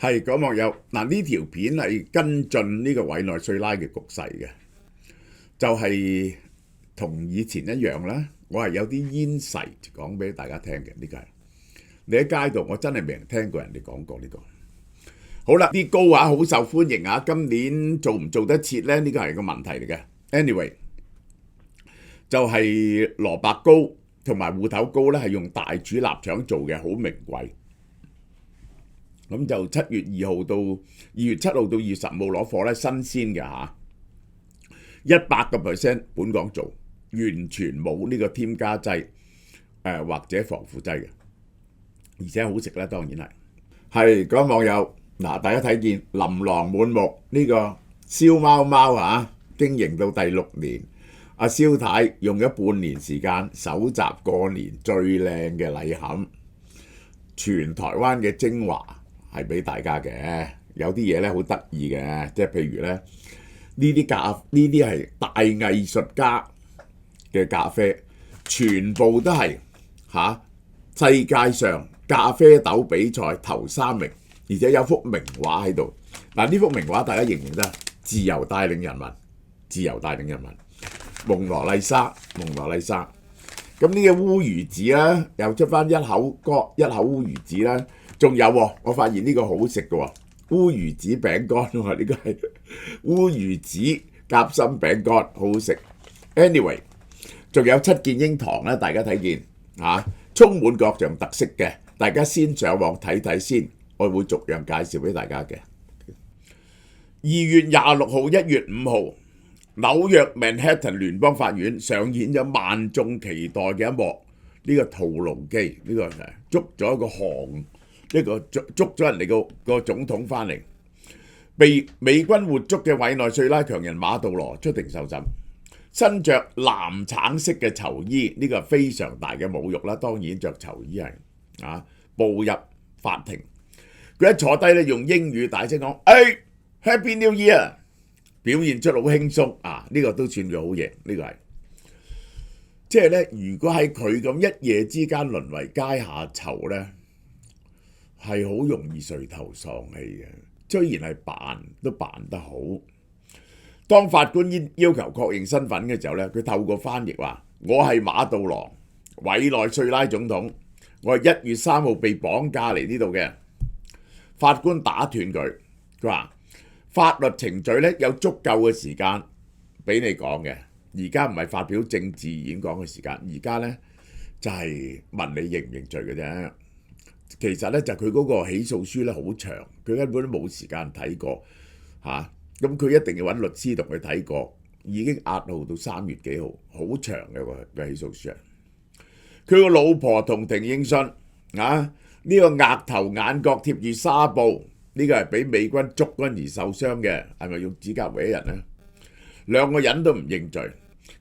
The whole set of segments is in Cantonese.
係講網友嗱，呢條片係跟進呢個委內瑞拉嘅局勢嘅，就係同以前一樣啦。我係有啲 insight 講俾大家聽嘅，呢個係你喺街度，我真係未聽過人哋講過呢個。好啦，啲糕好受歡迎啊！今年做唔做得切呢？呢個係個問題嚟嘅。Anyway，就係蘿蔔糕同埋芋頭糕咧，係用大煮臘腸做嘅，好名貴。咁就2月7號到2月10號攞貨咧，新鮮嘅嚇，100% 本港做，完全冇呢個添加劑或者防腐劑嘅，而且好食咧，當然係。各位網友嗱，大家睇見琳琅滿目呢個燒貓貓嚇，經營到第6年，阿蕭太用咗半年時間搜集過年最靚嘅禮盒，全台灣嘅精華係俾大家嘅。有啲嘢咧好得意嘅，即係譬如咧呢啲係大藝術家嘅咖啡，全部都係世界上咖啡豆比賽頭3名，而且有幅名畫喺度。嗱，呢幅名畫大家認唔認得？自由帶領人民，自由帶領人民。蒙羅麗莎。咁呢個烏魚子啦，又出翻一口烏魚子啦。仲有我發現呢個好食嘅喎，烏魚子餅乾喎，呢個係烏魚子夾心餅乾，好好食。Anyway， 仲有7件櫻糖啦，大家睇見充滿各樣特色嘅，大家先上網睇睇先，我會逐樣介紹俾大家嘅。2月26號、1月5號，紐約 Manhattan 聯邦法院上演咗萬眾期待嘅一幕，呢個屠龍記，呢個係捉咗人哋個總統翻嚟，被美軍活捉嘅委內瑞拉強人馬杜羅出庭受審，身着藍橙色嘅囚衣，呢個係非常大嘅侮辱啦。當然着囚衣係步入法庭，佢一坐低咧，用英語大聲講Happy New Year， 表現出好輕鬆呢個都算佢好嘢。呢個係即係咧，如果喺佢咁一夜之間淪為階下囚咧，係好容易垂頭喪氣嘅。雖然係都扮得好。當法官要求確認身份嘅時候咧，佢透過翻譯話：我係馬杜羅，委內瑞拉總統，我係1月3號被綁架嚟呢度嘅。法官打斷佢，佢話：法律程序咧有足夠嘅時間俾你講嘅，而家唔係發表政治演講嘅時間，而家咧就係問你認唔認罪嘅啫。其實咧就佢嗰個起訴書咧好長，佢根本都冇時間睇過咁佢一定要揾律師同佢睇過，已經押後到3月幾號，好長嘅個起訴書。佢個老婆同庭應訊呢個額頭眼角貼住紗布，呢個係俾美軍捉嗰陣而受傷嘅，係咪用指甲搲人呢？兩個人都唔認罪，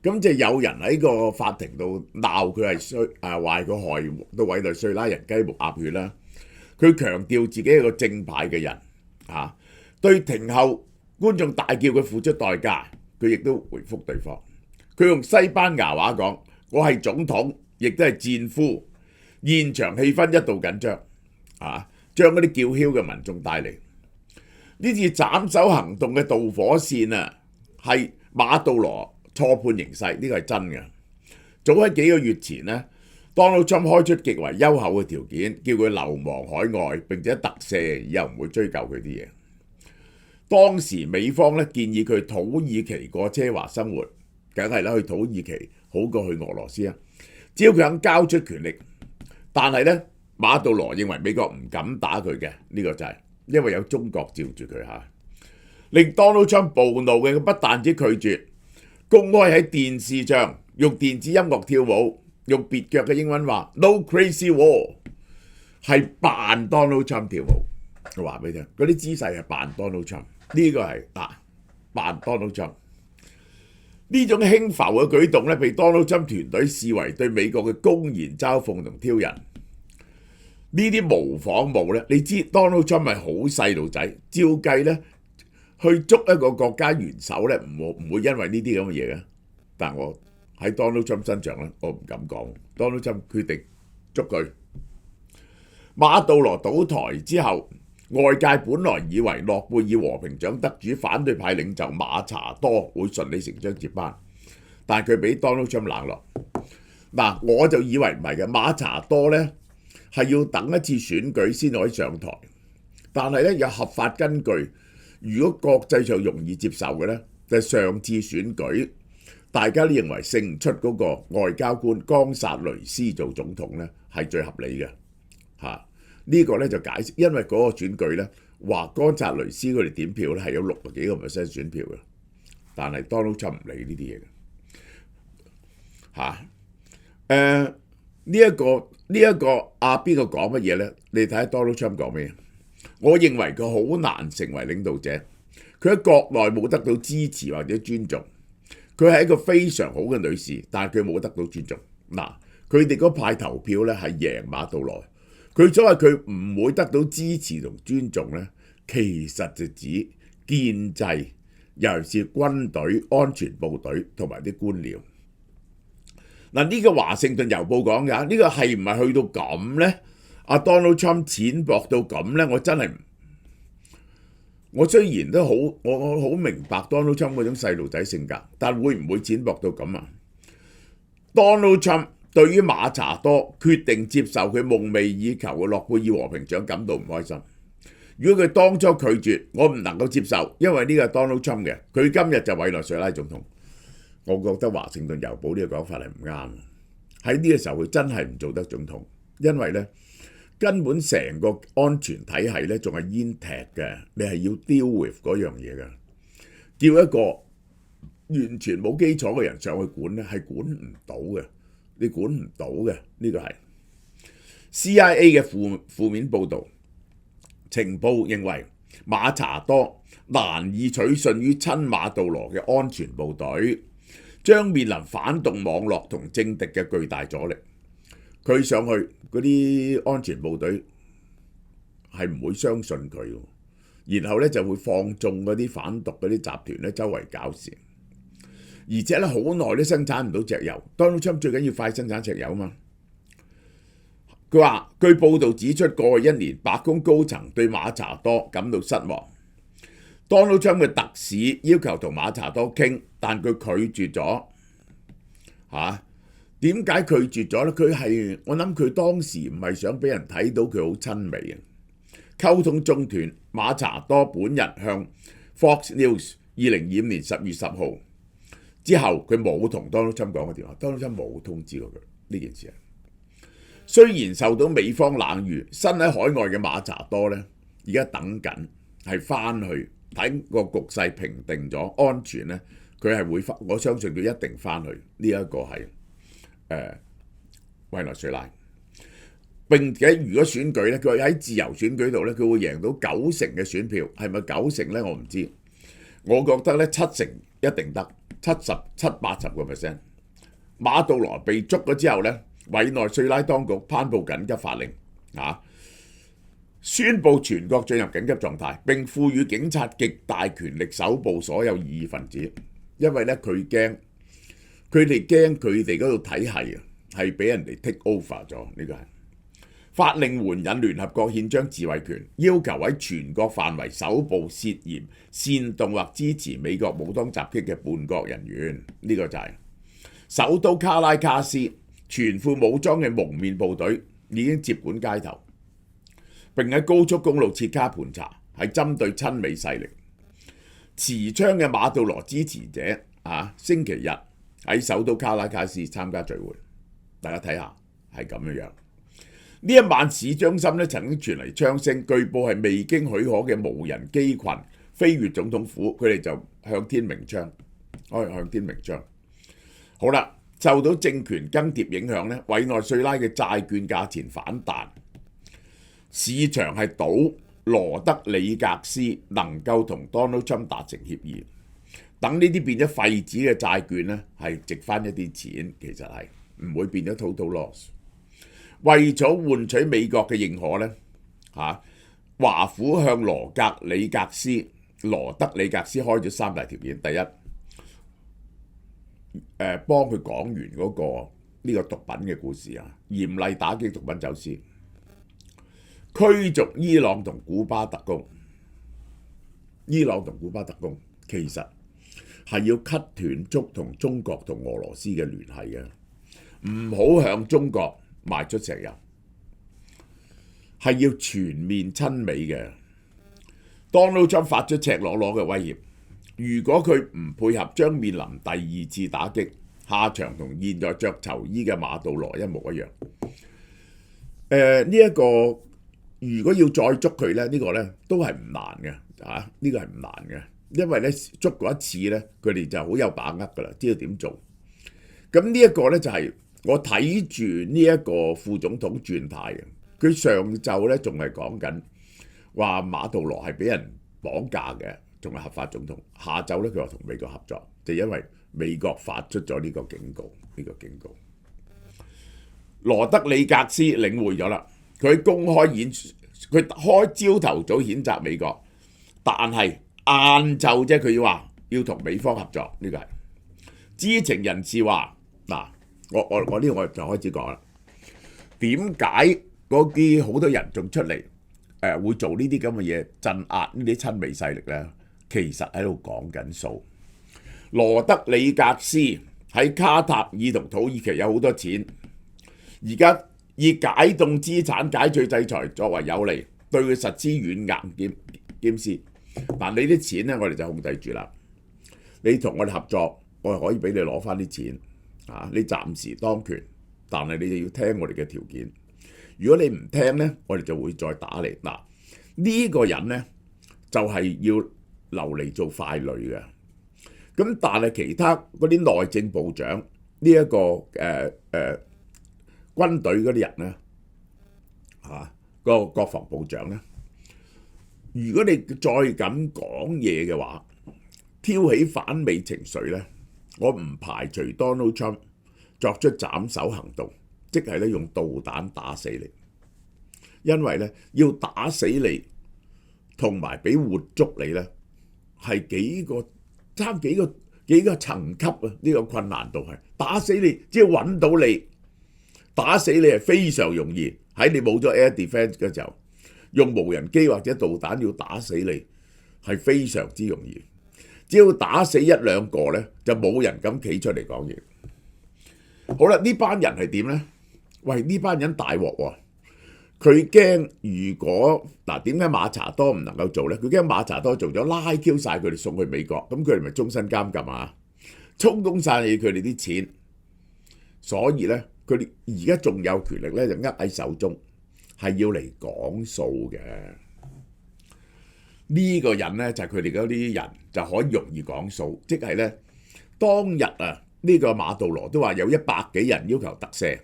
咁就有人喺個法庭度鬧佢係話佢害到委內瑞拉人雞毛鴨血啦。佢強調自己係個正派嘅人對庭後觀眾大叫佢付出代價，佢亦都回覆對方。佢用西班牙話講：我係總統，亦都係戰俘。現場氣氛一度緊張將嗰啲叫囂嘅民眾帶嚟。呢次斬首行動嘅導火線係馬杜羅錯判形勢，呢個係真嘅。早喺幾個月前呢，Donald Trump 開出極為優厚嘅條件，叫佢流亡海外，並且特赦，以後唔會追究佢啲嘢。當時美方咧建議佢土耳其過奢華生活，梗係啦，去土耳其好過去俄羅斯啊！只要佢肯交出權力，但係咧馬杜羅認為美國唔敢打佢嘅，呢個就係因為有中國罩住佢令 Donald Trump 暴怒嘅，佢不但止拒絕公開喺電視上用電子音樂跳舞，用蹩腳嘅英文話 No Crazy War， 係扮 Donald Trump 跳舞。我話俾你聽，嗰啲姿勢係扮 Donald Trump， 呢個係扮 Donald Trump。呢種輕浮嘅舉動咧，被 Donald Trump 團隊視為對美國嘅公然嘲諷同挑釁。呢啲模仿舞咧，你知 Donald Trump 係好細路仔，照計咧去捉一個國家元首咧，唔會因為呢啲咁嘅嘢嘅。但我喺 Donald Trump 身上咧，我唔敢講。Donald Trump 決定捉佢。馬杜羅倒台之後，外界本來以為諾貝爾和平獎得主反對派領袖馬查多會順理成章接班，但係佢俾 Donald Trump 冷落。嗱，我就以為唔係嘅，馬查多呢係要等一次選舉先可以上台，但係呢有合法根據，如果國際上容易接受嘅呢，就係上次選舉大家都認為勝出嗰個外交官岡薩雷斯做總統呢係最合理嘅嚇。呢個呢就解釋，因為嗰個選舉呢話岡薩雷斯佢哋點票呢係有60幾個%選票嘅，但係 Donald Trump 唔理呢啲嘢嘅嚇。呢一個邊個講乜嘢呢？你睇下 Donald Trump 講咩？我認為佢好難成為領導者，佢喺國內冇得到支持或者尊重。佢係一個非常好嘅女士，但係佢冇得到尊重。嗱，佢哋嗰派投票呢係贏馬杜羅。佢所謂佢唔會得到支持同尊重呢，其實就指建制，尤其是軍隊、安全部隊同埋啲官僚。嗱，呢個華盛頓郵報講嘅，呢個係唔係去到咁呢？阿 Donald Trump 淺薄到咁呢？我真係，我雖然都好，我好明白 Donald Trump 嗰種細路仔性格，但會唔會淺薄到咁啊 ？Donald Trump 對於馬查多決定接受佢夢寐以求嘅諾貝爾和平獎感到唔開心。如果佢當初拒絕，我唔能夠接受，因為呢個係 Donald Trump 嘅，佢今日就委內瑞拉總統。我覺得華盛頓郵報呢個講法係唔啱。喺呢個時候佢真係唔做得總統，因為呢根本成個安全體系呢仲係煙踢嘅，你係要 deal with 嗰樣嘢嘅。叫一個完全冇基礎嘅人上去管呢，係管唔到嘅。你管唔到嘅，呢個係 CIA 嘅負面報導。情報認為馬查多難以取信於親馬杜羅嘅安全部隊，將面臨反動網絡同政敵嘅巨大阻力。佢上去嗰啲安全部隊係唔會相信佢，然後呢就會放縱嗰啲反毒嗰啲集團呢周圍搞事。而且咧好耐都生產唔到石油。Donald Trump 最緊要快生產石油啊嘛。佢話據報道指出，過去1年白宮高層對馬查多感到失望。Donald Trump 嘅特使要求同馬查多傾，但佢拒絕咗。點解拒絕咗呢？我諗佢當時唔係想俾人睇到佢好親美啊。溝通中斷，馬查多本人向 Fox News 2025年10月10號。之後佢冇同 Donald Trump 講過電話 ，Donald Trump 冇通知過佢呢件事。雖然受到美方冷遇，身喺海外嘅馬查多呢，而家等緊係翻去睇個局勢平定咗，安全呢，佢係會翻。我相信佢一定翻去。呢一個係委內瑞拉。並且如果選舉呢，佢喺自由選舉度呢，佢會贏到90%嘅選票，係咪90%呢？我唔知。我覺得呢70%一定得。70-80%。馬杜羅被捉咗之後呢，委內瑞拉當局頒布緊急法令，宣布全國進入緊急狀態，並賦予警察極大權力搜捕所有異議分子，因為呢佢哋驚佢哋嗰度體系係俾人哋 take over 咗。呢個係法令援引聯合國憲章自衛權，要求喺全國範圍搜捕涉嫌煽動或支持美國武裝襲擊嘅叛國人員。呢個就係首都卡拉卡斯全副武裝嘅蒙面部隊已經接管街頭，並喺高速公路設卡盤查，係針對親美勢力。持槍嘅馬杜羅支持者星期日喺首都卡拉卡斯參加聚會，大家睇下係咁樣。呢一晚市中心咧曾經傳嚟槍聲，據報係未經許可嘅無人機群飛越總統府，佢哋就向天鳴槍，向天鳴槍。好啦，受到政權更迭影響咧，委內瑞拉嘅債券價錢反彈，市場係賭羅德里格斯能夠同 Donald Trump 達成協議，等呢啲變咗廢紙嘅債券咧係值翻一啲錢，其實係唔會變咗 total loss。為咗換取美國嘅認可呢，華府向羅德里格斯開咗3大條件。第一，幫佢講完呢個毒品嘅故事啊，嚴厲打擊毒品走私。驅逐伊朗同古巴特工。伊朗同古巴特工其實係要 cut 斷同中國同俄羅斯嘅聯繫嘅，唔好向中國賣出石油，係要全面親美嘅。Donald Trump 發出赤裸裸嘅威脅，如果佢唔配合，將面臨第二次打擊，下場同現在着囚衣嘅馬杜羅一模一樣。呢一個如果要再捉佢咧，呢個咧都係唔難嘅嚇，呢個係唔難嘅，因為咧捉過一次咧，佢哋就好有把握噶啦，知道點做。咁呢一個咧就係我睇住呢一個副總統轉態嘅，佢上晝咧仲係講緊話馬杜羅係俾人綁架嘅，仲係合法總統。下晝咧佢話同美國合作，就因為美國發出咗呢個警告，羅德里格斯領會咗啦。佢公開佢開朝頭早譴責美國，但係晏晝啫，佢要話要同美方合作，呢個係知情人士話嗱，我呢個我就開始講啦。點解嗰啲好多人仲出嚟會做呢啲咁嘅嘢鎮壓呢啲親美勢力咧？其實喺度講緊數。羅德里格斯喺卡塔爾同土耳其有好多錢，而家以解凍資產、解除制裁作為有利，對佢實施軟硬兼施。但你啲錢咧，我哋就控制住啦。你同我哋合作，我係可以俾你攞翻啲錢啊！你暫時當權，但係你就要聽我哋嘅條件。如果你唔聽咧，我哋就會再打你。嗱，呢個人咧就係要留嚟做傀儡嘅。咁但係其他嗰啲內政部長呢一個軍隊嗰啲人咧個國防部長咧，如果你再咁講嘢嘅話，挑起反美情緒咧，我唔排除 Donald Trump 作出斬首行動，即係咧用導彈打死你，因為咧要打死你同埋俾活捉你咧係差幾個層級啊！呢個困難度係打死你，只要揾到你，打死你係非常容易。喺你冇咗 air defense 嘅時候，用無人機或者導彈要打死你係非常之容易。只要打死一兩個咧，就冇人敢企出嚟講嘢。好啦，呢班人係點咧？喂，呢班人大鑊喎！佢驚如果點解馬查多唔能夠做咧？佢驚馬查多做咗拉 Q 晒佢哋送去美國，咁佢哋咪終身監禁啊？充公晒佢哋啲錢，所以咧佢哋而家仲有權力咧，就握喺手中，係要嚟講數嘅。呢個人咧就係佢哋嗰啲人就可以容易講數，即係咧當日呢個馬杜羅都話有100幾人要求特赦。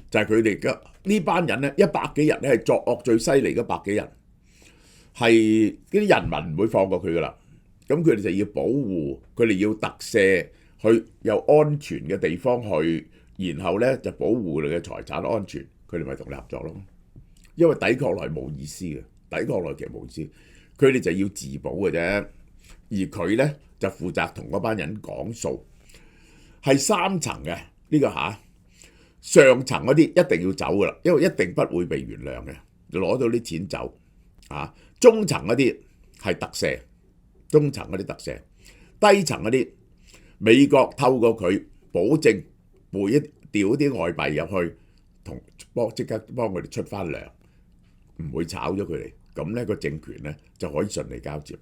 就係佢哋嘅呢班人咧，100幾人咧係作惡最犀利嘅100幾人，係啲人民唔會放過佢噶啦。咁佢哋就要保護，佢哋要特赦，去有安全嘅地方去，然後咧就保護你嘅財產安全，佢哋咪同你合作咯。因為抵抗內冇意思嘅，抵抗內其實冇意思，佢哋就要自保嘅啫。而佢咧就負責同嗰班人講數，係3層嘅呢個嚇。上層嗰啲一定要走噶啦，因為一定不會被原諒嘅，攞到啲錢走啊。中層嗰啲係特赦，中層嗰啲特赦，低層嗰啲美國透過佢保證調啲外幣入去，即刻幫佢哋出翻糧，唔會炒咗佢哋，咁呢個政權咧就可以順利交接。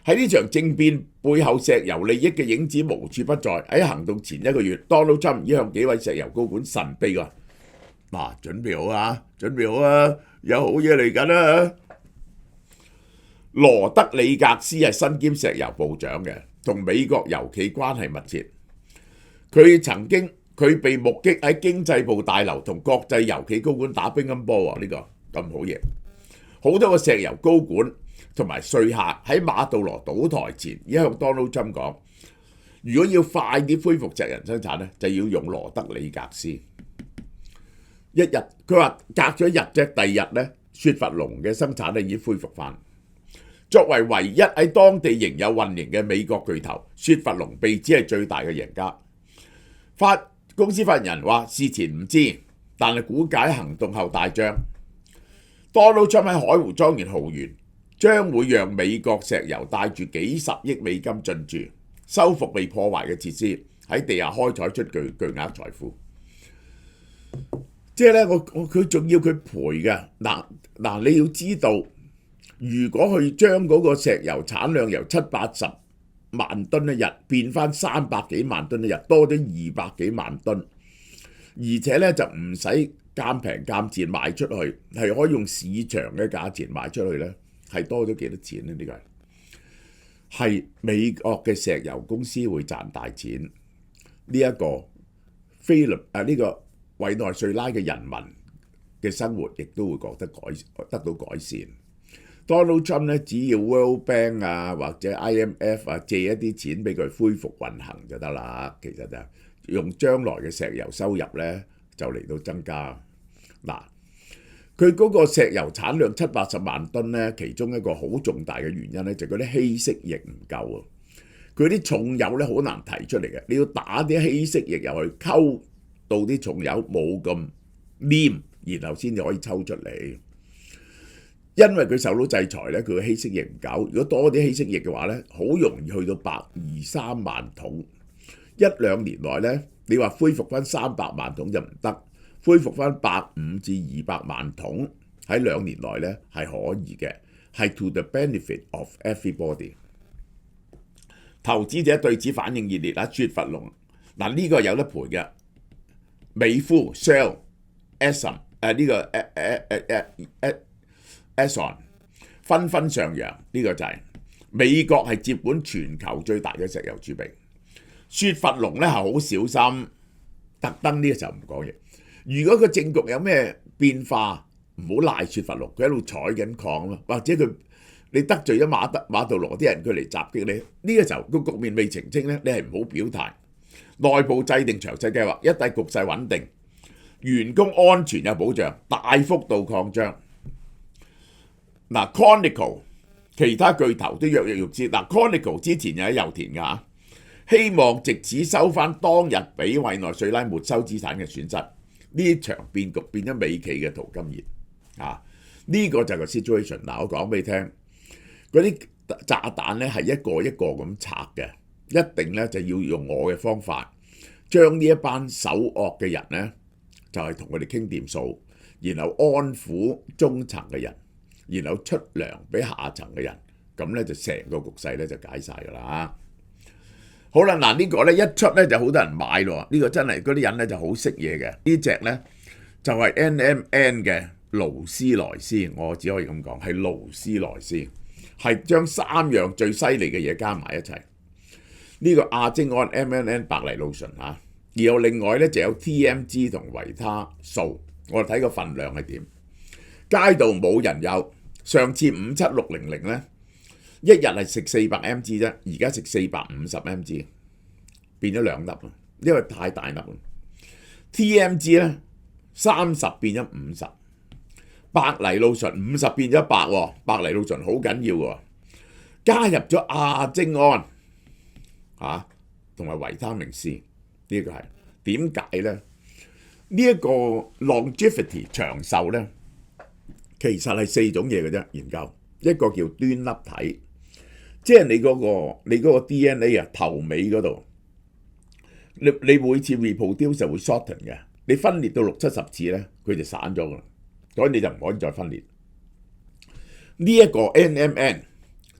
喺呢場政變背後，石油利益嘅影子無處不在。喺行動前1個月，Donald Trump已經向幾位石油高管神秘話：準備好啊，準備好啊，有好嘢嚟緊啊！羅德里格斯係身兼石油部長嘅，同美國油企關係密切。佢被目擊喺經濟部大樓同國際油企高管打乒乓波喎，呢個咁好嘢。好多個石油高管同埋說客喺馬杜羅倒台前，已經向 Donald Trump 講，如果要快啲恢復石油生產咧，就要用羅德里格斯。佢話隔咗一日啫，第二日咧，雪佛龍嘅生產咧已經恢復翻。作為唯一喺當地仍有運營嘅美國巨頭，雪佛龍被指係最大嘅贏家。公司發言人話事前唔知，但係估計行動後大漲。Donald Trump 喺海湖莊園豪園將會讓美國石油帶住幾十億美金進駐，修復被破壞嘅設施，喺地下開採出巨額財富。即係咧，佢仲要佢賠嘅。嗱，你要知道，如果佢將嗰個石油產量由780萬噸一日變翻300幾萬噸一日，多咗200幾萬噸，而且咧就唔使賤平賤賤賣出去，係可以用市場嘅價錢賣出去咧，係多咗幾多錢咧？呢個係美國嘅石油公司會賺大錢，呢一個呢個委內瑞拉嘅人民嘅生活亦都會得到改善。Donald Trump 咧，只要 World Bank 啊或者 IMF 啊借一啲錢俾佢恢復運行就得啦。其實就用將來嘅石油收入咧就嚟到增加。嗱，佢嗰個石油產量780萬噸咧，其中一個好重大嘅原因咧就係嗰啲稀釋液唔夠啊。佢啲重油咧好難提出嚟嘅，你要打啲稀釋液入去溝到啲重油冇咁黏，然後先至可以抽出嚟。因為佢受到制裁咧，佢嘅稀釋液唔夠。如果多啲稀釋液嘅話咧，好容易去到123萬桶。1-2年內咧，你話恢復翻300萬桶就唔得，恢復翻150至200萬桶喺2年內咧係可以嘅，係 to the benefit of everybody。投資者對此反應熱烈啦，雪佛龍嗱呢個有得賠嘅，美孚 Shell、Exxon 呢個Exxon 紛紛上揚，呢個就係美國係接管全球最大嘅石油儲備。雪佛龍咧係好小心，特登呢個時候唔講嘢。如果個政局有咩變化，唔好賴雪佛龍，佢喺度採緊礦咯，或者你得罪咗馬杜羅啲人，佢嚟襲擊你，呢個時候個局面未澄清咧，你係唔好表態。內部制定詳細計劃，一旦局勢穩定，員工安全有保障，大幅度擴張。嗱 ，Conoco 其他巨頭都躍躍欲試。嗱 ，Conoco 之前又喺油田㗎，希望藉此收翻當日俾委內瑞拉沒收資產嘅損失。呢場變局變咗美企嘅淘金熱啊！呢個就係個 situation。嗱，我講俾你聽，嗰啲炸彈咧係一個一個咁拆嘅，一定咧就要用我嘅方法，將呢一班首惡嘅人咧就係同佢哋傾掂數，然後安撫中層嘅人。然後出糧俾下層嘅人，咁咧就成個局勢咧就解晒㗎啦。好啦，嗱呢個咧一出咧就好多人買咯。呢個真係嗰啲人咧就好識嘢嘅。呢隻咧就係 NMN 嘅勞斯萊斯，我只可以咁講係勞斯萊斯，係將3樣最犀利嘅嘢加埋一齊。呢個亞精胺 MNN 白藜蘆醇嚇，然後另外咧就有 TMG 同維他素，我哋睇個份量係點。街道冇人有，上次57600咧，一日係食400 mg 啫，而家食450 mg，變咗2粒啦，因為太大粒啦。TMG 咧30變咗50，白藜蘆醇50變咗100喎，白藜蘆醇好緊要喎，加入咗亞精胺嚇，同埋維他命 C， 呢個係點解咧？呢一個 longevity 長壽咧？其實係4種嘢嘅啫，研究一個叫端粒體，即係你嗰個 DNA 啊頭尾嗰度，你每次 reproduce 就會 shorten 嘅，你分裂到60-70次咧，佢就散咗㗎啦，所以你就唔可以再分裂。呢一個 NMN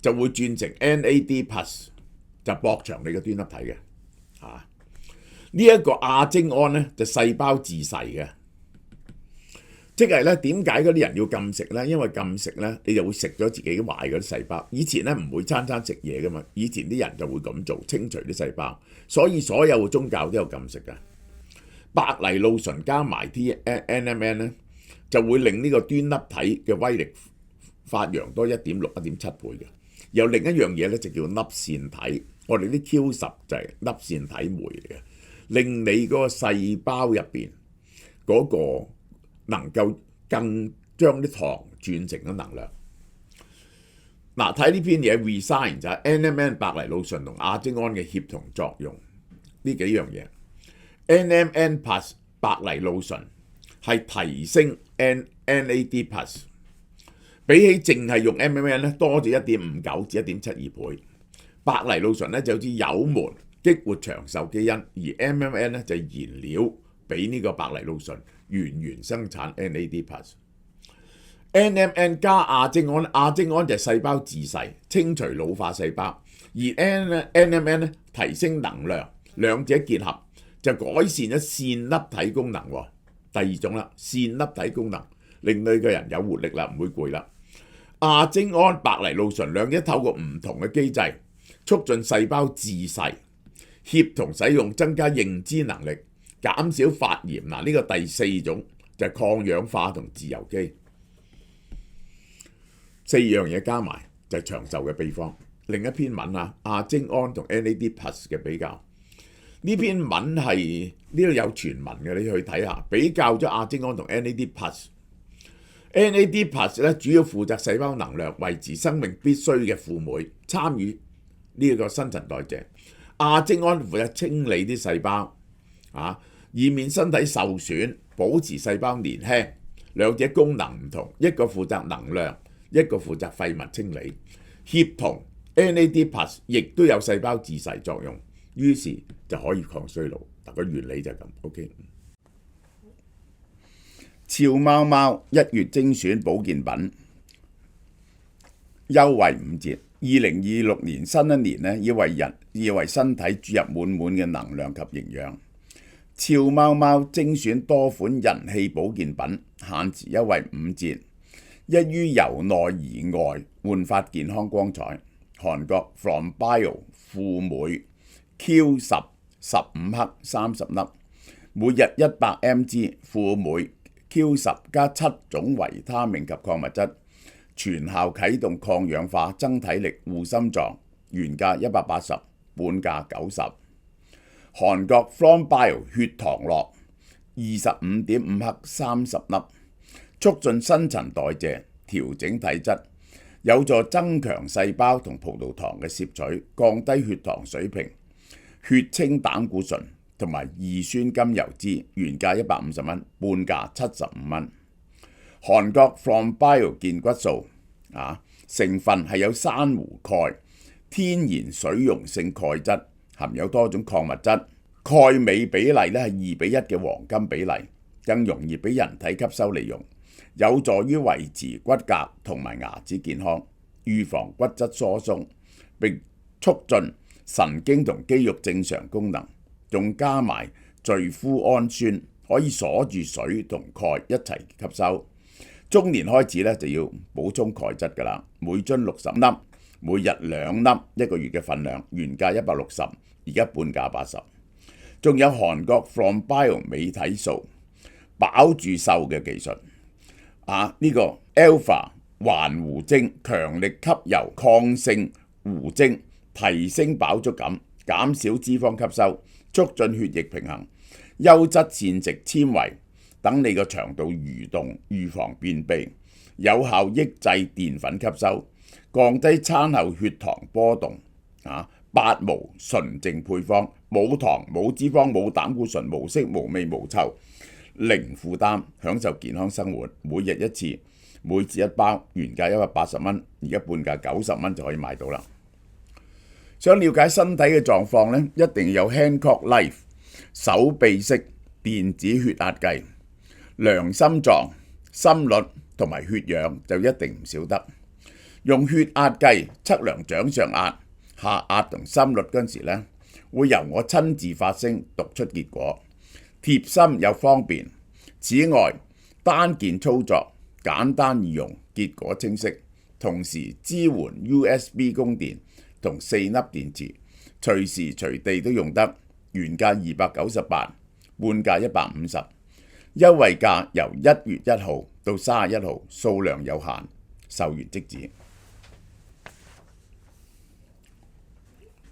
就會轉成 NAD plus， 就駁長你嘅端粒體嘅嚇。呢一個亞精胺咧就細胞自噬嘅。即係咧，點解嗰啲人要禁食咧？因為禁食咧，你就會食咗自己壞嗰啲細胞。以前咧唔會餐餐食嘢噶嘛，以前啲人就會咁做，清除啲細胞。所以所有嘅宗教都有禁食嘅。白藜蘆醇加埋 NMN 咧，就會令呢個端粒體嘅威力發揚多1.6、1.7倍嘅。有另一樣嘢咧就叫粒線體，我哋啲 Q10就係粒線體酶嚟嘅，令你嗰個細胞入邊嗰個能夠更將啲糖轉成咗能量。嗱，睇呢篇嘢 Resign 就係 NMN 白藜蘆醇同亞精胺嘅協同作用呢幾樣嘢。NMN plus 白藜蘆醇係提升 NAD plus，比起淨係用 MMN 咧多咗 1.59 至 1.72 倍。白藜蘆醇咧就好似有門激活長壽基因，而 MMN 咧就係燃料俾呢個白藜蘆醇源生產 NAD+。NMN 加亞精胺，亞精胺就係細胞自噬，清除老化細胞，而 NMN 咧提升能量，兩者結合就改善咗線粒體功能。第二種啦，線粒體功能令你個人有活力啦，唔會攰啦。亞精胺、白藜蘆醇兩者透過唔同嘅機制，促進細胞自噬，協同使用增加認知能力，減少發炎。嗱，呢個第四種就係抗氧化同自由基，四樣嘢加埋就係長壽嘅秘方。另一篇文啊，亞精胺同 NAD+ 嘅比較，呢篇文係呢度有全文嘅，你去睇下，比較咗亞精胺同 NAD+。NAD+ 咧主要負責細胞能量，維持生命必須嘅輔酶，參與呢個新陳代謝。亞精胺負責清理啲細胞，以免身體受損，保持細胞年輕。兩者功能唔同，一個負責能量，一個負責廢物清理。協同 NAD+ 亦都有細胞自噬作用，於是就可以抗衰老。嗱，個原理就係咁。OK。俏貓貓1月精選保健品優惠5折。2026年新一年呢，要為身體注入滿滿嘅能量及營養。俏貓貓精選多款人氣保健品，限時優惠5折，一於由內而外煥發健康光彩。韓國 From Bio 輔酶 Q10 15克30粒，每日100 mg 輔酶 Q10 加7種維他命及礦物質，全效啟動抗氧化、增體力、護心臟，原價180，半價90。韓國 From Bio 血糖樂 25.5 克30粒，促進新陳代謝，調整體質，有助增強細胞同葡萄糖嘅攝取，降低血糖水平，血清膽固醇同埋二酸甘油酯，原價150蚊，半價75蚊。韓國 From Bio 健骨素成分係有珊瑚鈣，天然水溶性鈣質，含有多種礦物質，鈣鎂比例咧係2:1嘅黃金比例，更容易俾人體吸收利用，有助於維持骨骼同埋牙齒健康，預防骨質疏鬆，並促進神經同肌肉正常功能，仲加埋聚呋氨酸，可以鎖住水同鈣一齊吸收。中年開始咧就要補充鈣質㗎啦，每樽60粒，每日2粒，一個月嘅份量，原價160，而家半價80。仲有韓國 From Bio 美體素，飽住瘦嘅技術，呢個 Alpha 環弧精，強力吸油抗性弧精，提升飽足感，減少脂肪吸收，促進血液平衡，優質膳食纖維，等你個腸道蠕動，預防便秘，有效抑制澱粉吸收，降低餐後血糖波動。8無純淨配方，冇糖、冇脂肪、冇膽固醇、無色、無味、無臭，零負擔，享受健康生活。每日一次，每次一包，原價180蚊，而家半價90蚊就可以買到啦。想了解身體嘅狀況呢，一定要有 Hancock Life 手臂式電子血壓計，量心臟、心率同埋血氧就一定唔少得。用血壓計測量掌上壓、下壓同心率嗰陣時呢，會由我親自發聲讀出結果，貼心又方便。此外，單件操作，簡單易用，結果清晰，同時支援 USB 供電同4粒電池，隨時隨地都用得。原價298，半價150，優惠價由1月1號到31號，數量有限，售完即止。